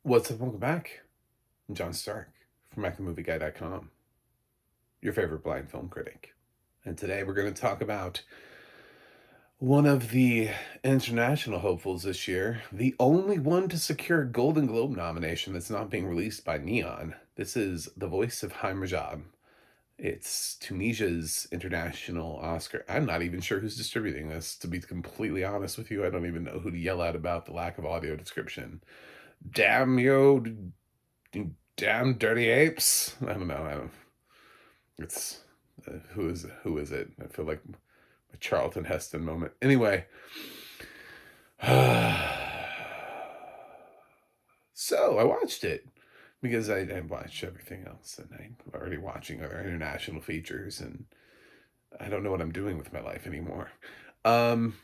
What's up? Welcome back. I'm John Stark from MacTheMovieGuy.com, your favorite blind film critic. And today we're going to talk about one of the international hopefuls this year, the only one to secure a Golden Globe nomination that's not being released by Neon. This is The Voice of Hind Rajab. It's Tunisia's international Oscar. I'm not even sure who's distributing this, to be completely honest with you. I don't even know who to yell at about the lack of audio description. Damn you, damn dirty apes. I don't know. I don't. It's who is it? I feel like a Charlton Heston moment. Anyway, so I watched it because I watched everything else, and I'm already watching other international features, and I don't know what I'm doing with my life anymore. Um,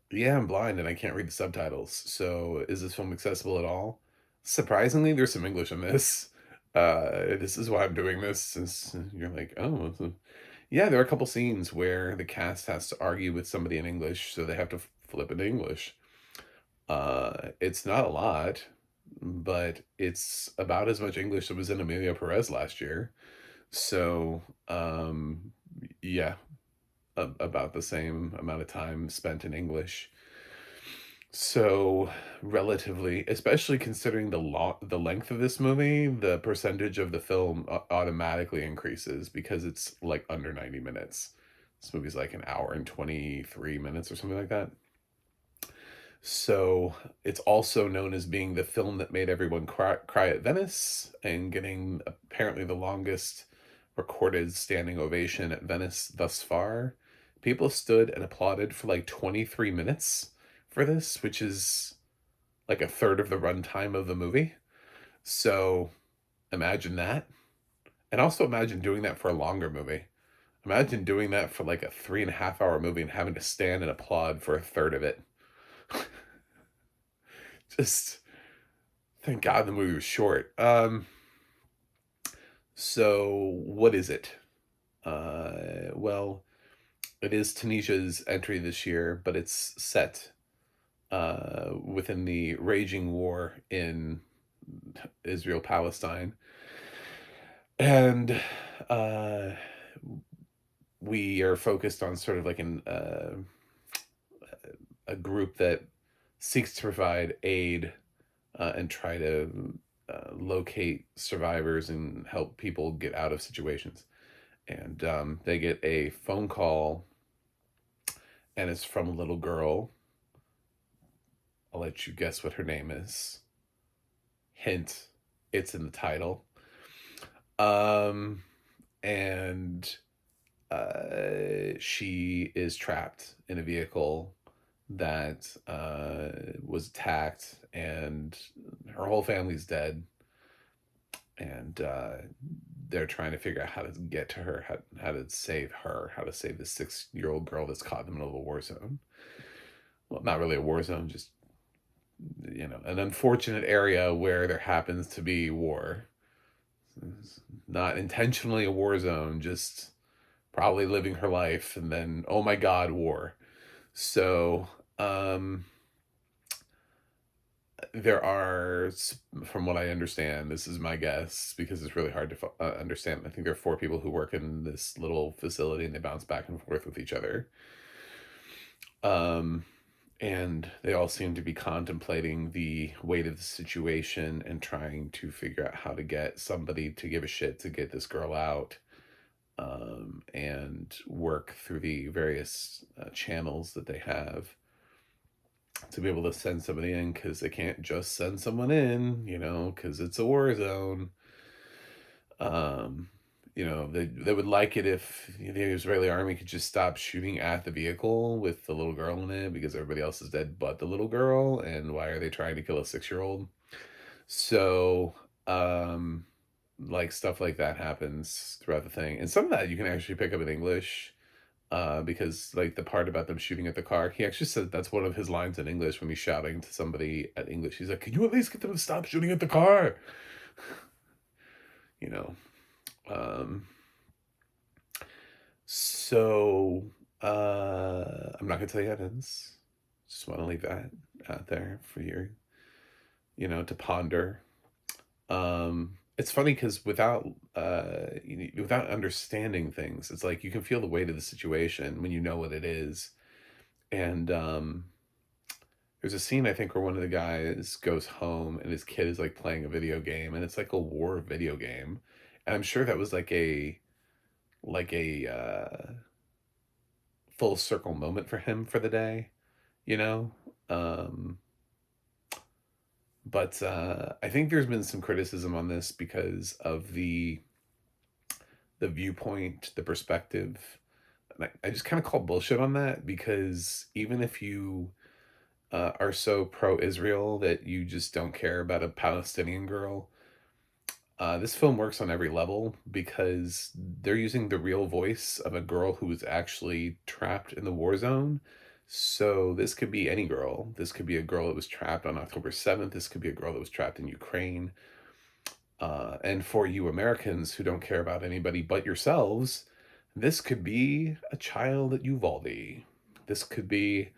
yeah, I'm blind and I can't read the subtitles. So is this film accessible at all? Surprisingly, there's some English in this. This is why I'm doing this. Since you're like, oh, yeah, there are a couple scenes where the cast has to argue with somebody in English, so they have to flip into English. It's not a lot, but it's about as much English that was in Amelia Perez last year. So, yeah, about the same amount of time spent in English. So, relatively, especially considering the length of this movie, the percentage of the film automatically increases because it's like under 90 minutes. This movie's like an hour and 23 minutes or something like that. So, it's also known as being the film that made everyone cry at Venice and getting apparently the longest recorded standing ovation at Venice thus far. People stood and applauded for like 23 minutes for this, which is like a third of the runtime of the movie. So imagine that. And also imagine doing that for a longer movie. Imagine doing that for like a 3.5 hour movie and having to stand and applaud for a third of it. Just thank God the movie was short. So what is it? Well, it is Tunisia's entry this year, but it's set within the raging war in Israel Palestine, and uh, we are focused on sort of like a group that seeks to provide aid and try to locate survivors and help people get out of situations. And they get a phone call, and it's from a little girl. I'll let you guess what her name is. Hint, it's in the title. Um, and she is trapped in a vehicle that was attacked, and her whole family's dead. And they're trying to figure out how to get to her, how to save her, how to save this 6-year-old girl that's caught in the middle of a war zone. Well, not really a war zone, just an unfortunate area where there happens to be war. It's not intentionally a war zone, just probably living her life, and then oh my god, war. So um there are, from what I understand, this is my guess because it's really hard to understand. I think there are 4 people who work in this little facility and they bounce back and forth with each other. um and they all seem to be contemplating the weight of the situation and trying to figure out how to get somebody to give a shit to get this girl out, and work through the various channels that they have to be able to send somebody in, because they can't just send someone in, because it's a war zone. Um, they would like it if the Israeli army could just stop shooting at the vehicle with the little girl in it because everybody else is dead but the little girl. And why are they trying to kill a 6-year-old? So, like stuff like that happens throughout the thing, and some of that you can actually pick up in English. Because like the part about them shooting at the car, he actually said that's one of his lines in English when he's shouting to somebody at English. He's like, "Can you at least get them to stop shooting at the car?" You know. Um, so I'm not gonna tell you how it ends. Just want to leave that out there for your to ponder. It's funny because without understanding things, it's like you can feel the weight of the situation when you know what it is. And there's a scene I think where one of the guys goes home and his kid is like playing a video game, and it's like a war video game. And I'm sure that was like a full circle moment for him for the day, you know? Um, but I think there's been some criticism on this because of the viewpoint, the perspective. And I just kind of call bullshit on that, because even if you are so pro-Israel that you just don't care about a Palestinian girl, this film works on every level because they're using the real voice of a girl who was actually trapped in the war zone. So this could be any girl. This could be a girl that was trapped on October 7th. This could be a girl that was trapped in Ukraine. And for you Americans who don't care about anybody but yourselves, this could be a child at Uvalde. This could be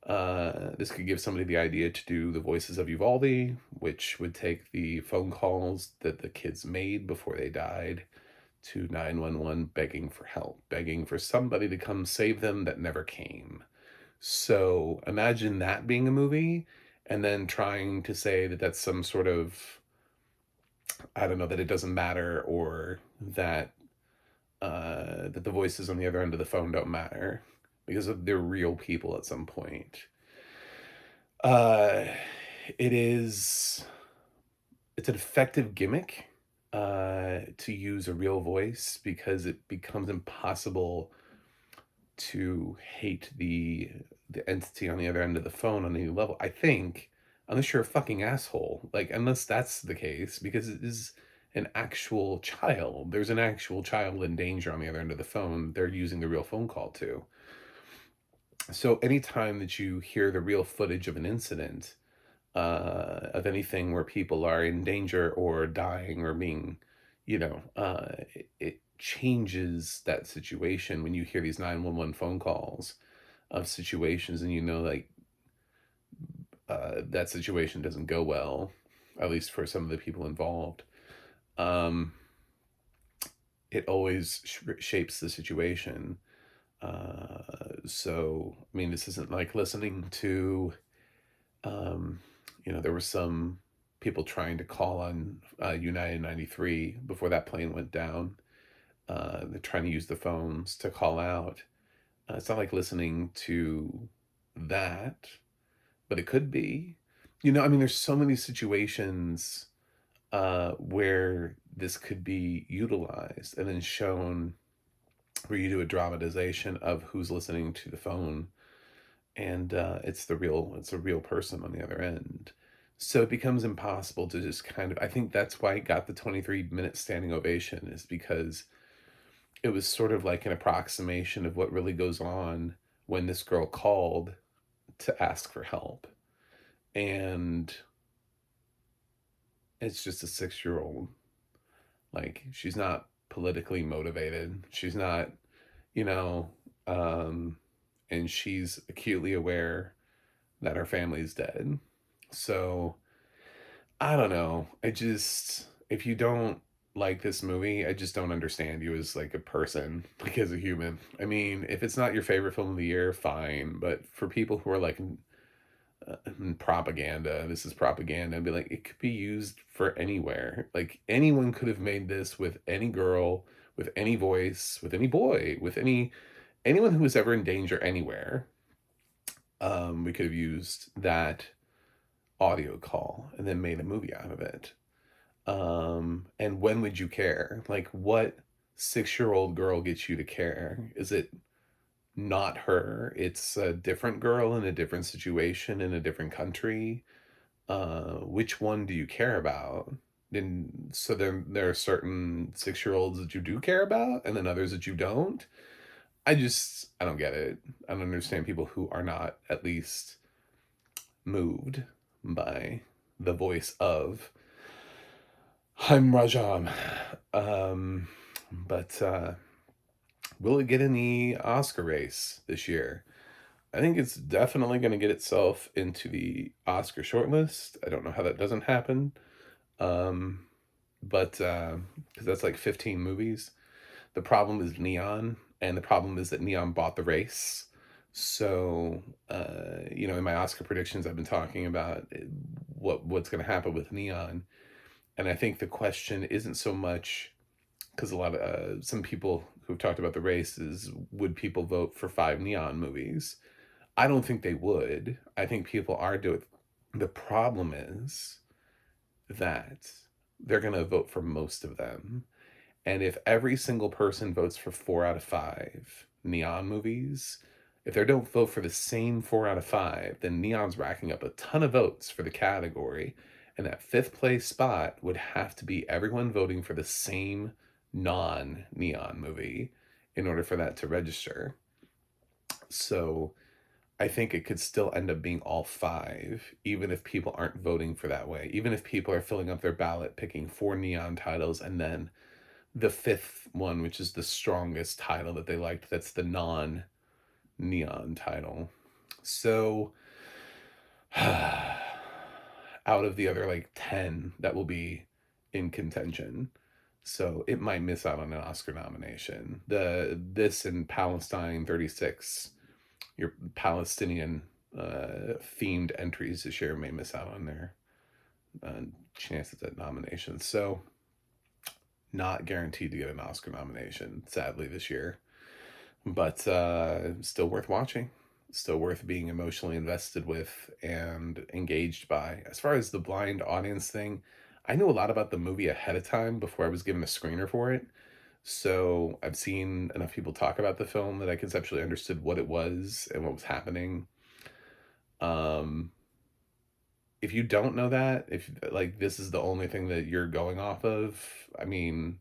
this could give somebody the idea to do the voices of Uvalde, which would take the phone calls that the kids made before they died to 911 begging for help, begging for somebody to come save them that never came. So imagine that being a movie, and then trying to say that that's some sort of, I don't know, that it doesn't matter, or that the voices on the other end of the phone don't matter because they're real people at some point. Uh, it is it's an effective gimmick to use a real voice, because it becomes impossible to hate the entity on the other end of the phone on any level. I think, unless you're a fucking asshole, like, unless that's the case, because it is an actual child. There's an actual child in danger on the other end of the phone. They're using the real phone call too. So anytime that you hear the real footage of an incident, of anything where people are in danger or dying or being, it changes that situation when you hear these 911 phone calls of situations, and like, that situation doesn't go well, at least for some of the people involved. Um, it always shapes the situation. So, I mean, this isn't like listening to, um, there were some people trying to call on United 93 before that plane went down. They're trying to use the phones to call out. It's not like listening to that, but it could be. I mean, there's so many situations where this could be utilized and then shown, where you do a dramatization of who's listening to the phone, and it's a real person on the other end. So it becomes impossible to just kind of, I think that's why it got the 23-minute standing ovation, is because it was sort of like an approximation of what really goes on when this girl called to ask for help. And it's just a 6-year-old. Like, she's not politically motivated. She's not, you know, um, and she's acutely aware that her family's dead. So, I don't know. If you don't like this movie, I just don't understand you as like a person, like as a human. I mean, if it's not your favorite film of the year, fine. But for people who are like propaganda, this is propaganda, I'd be like, it could be used for anywhere. Like, anyone could have made this with any girl, with any voice, with any boy, with anyone who was ever in danger anywhere. We could have used that audio call and then made a movie out of it. And when would you care? Like, what 6-year-old girl gets you to care? Is it not her? It's a different girl in a different situation in a different country. Which one do you care about? And so there are certain 6-year-olds that you do care about, and then others that you don't. I don't get it. I don't understand people who are not at least moved by the voice of I'm Rajab. But will it get in the Oscar race this year? I think it's definitely gonna get itself into the Oscar shortlist. I don't know how that doesn't happen. Um, but, because that's like 15 movies. The problem is Neon, and the problem is that Neon bought the race. So, in my Oscar predictions, I've been talking about what's gonna happen with Neon, and I think the question isn't so much because a lot of some people who've talked about the race is, would people vote for 5 Neon movies? I don't think they would. I think people are doing. The problem is that they're going to vote for most of them. And if every single person votes for 4 out of 5 Neon movies, if they don't vote for the same 4 out of 5, then Neon's racking up a ton of votes for the category. And that fifth place spot would have to be everyone voting for the same non Neon movie in order for that to register. So I think it could still end up being all 5, even if people aren't voting for that way. Even if people are filling up their ballot picking 4 Neon titles and then the fifth one, which is the strongest title that they liked, that's the non-Neon title. So out of the other like 10 that will be in contention. So it might miss out on an Oscar nomination. This and Palestine 36, your Palestinian themed entries this year may miss out on their chances at nominations. So not guaranteed to get an Oscar nomination, sadly, this year. But still worth watching. Still worth being emotionally invested with and engaged by. As far as the blind audience thing, I knew a lot about the movie ahead of time before I was given a screener for it. So I've seen enough people talk about the film that I conceptually understood what it was and what was happening. Um, if you don't know that, if like this is the only thing that you're going off of, I mean,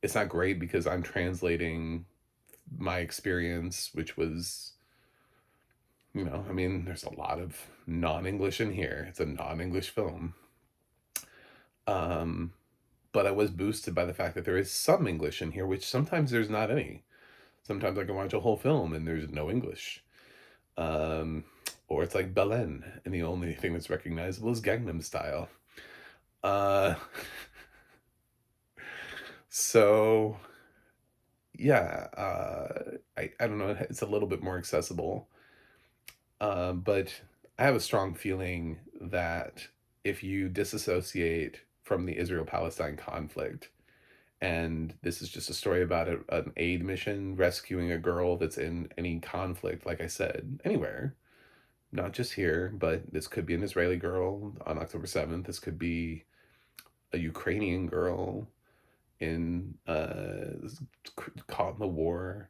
it's not great because I'm translating my experience, which was, I mean, there's a lot of non-English in here. It's a non-English film. Um, but I was boosted by the fact that there is some English in here, which sometimes there's not any. Sometimes I can watch a whole film and there's no English. Um, or it's like Belen, and the only thing that's recognizable is Gangnam Style. Uh, so yeah, I don't know. It's a little bit more accessible, but I have a strong feeling that if you disassociate from the Israel-Palestine conflict, and this is just a story about an aid mission rescuing a girl that's in any conflict, like I said, anywhere, not just here, but this could be an Israeli girl on October 7th. This could be a Ukrainian girl in caught in the war,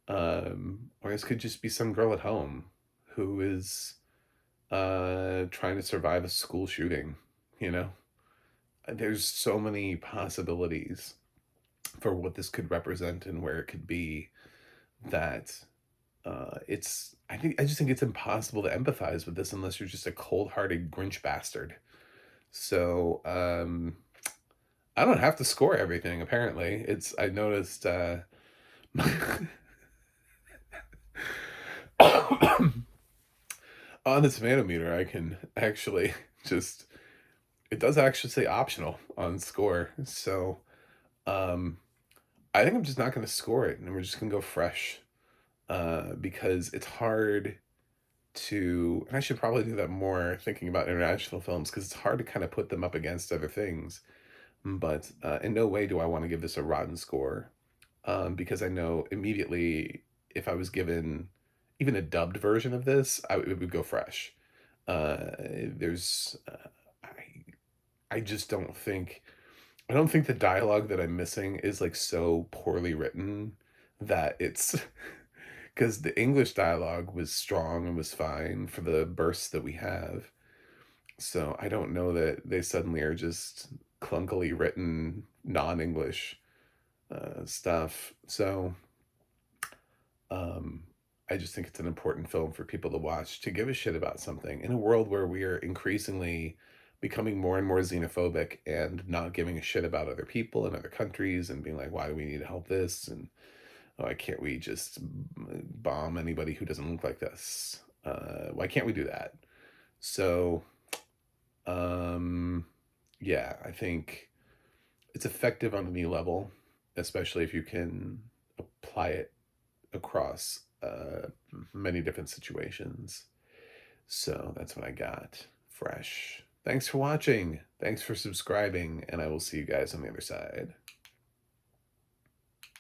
or this could just be some girl at home who is trying to survive a school shooting. You know, there's so many possibilities for what this could represent and where it could be that I just think it's impossible to empathize with this unless you're just a cold-hearted Grinch bastard. So I don't have to score everything. Apparently, I noticed on the tomato meter, I can actually just it does actually say optional on score. So um I think I'm just not going to score it, and we're just going to go fresh because it's hard to, and I should probably do that more thinking about international films because it's hard to kind of put them up against other things. But in no way do I want to give this a rotten score because I know immediately if I was given even a dubbed version of this, it would go fresh. There's, I just don't think, I don't think the dialogue that I'm missing is like so poorly written that it's because the English dialogue was strong and was fine for the bursts that we have. So I don't know that they suddenly are just clunkily written non-English stuff. So um, I just think it's an important film for people to watch to give a shit about something in a world where we are increasingly becoming more and more xenophobic and not giving a shit about other people and other countries and being like, why do we need to help this? And why can't we just bomb anybody who doesn't look like this? Why can't we do that? So, um, yeah, I think it's effective on any level, especially if you can apply it across many different situations. So that's what I got. Fresh. Thanks for watching. Thanks for subscribing, and I will see you guys on the other side.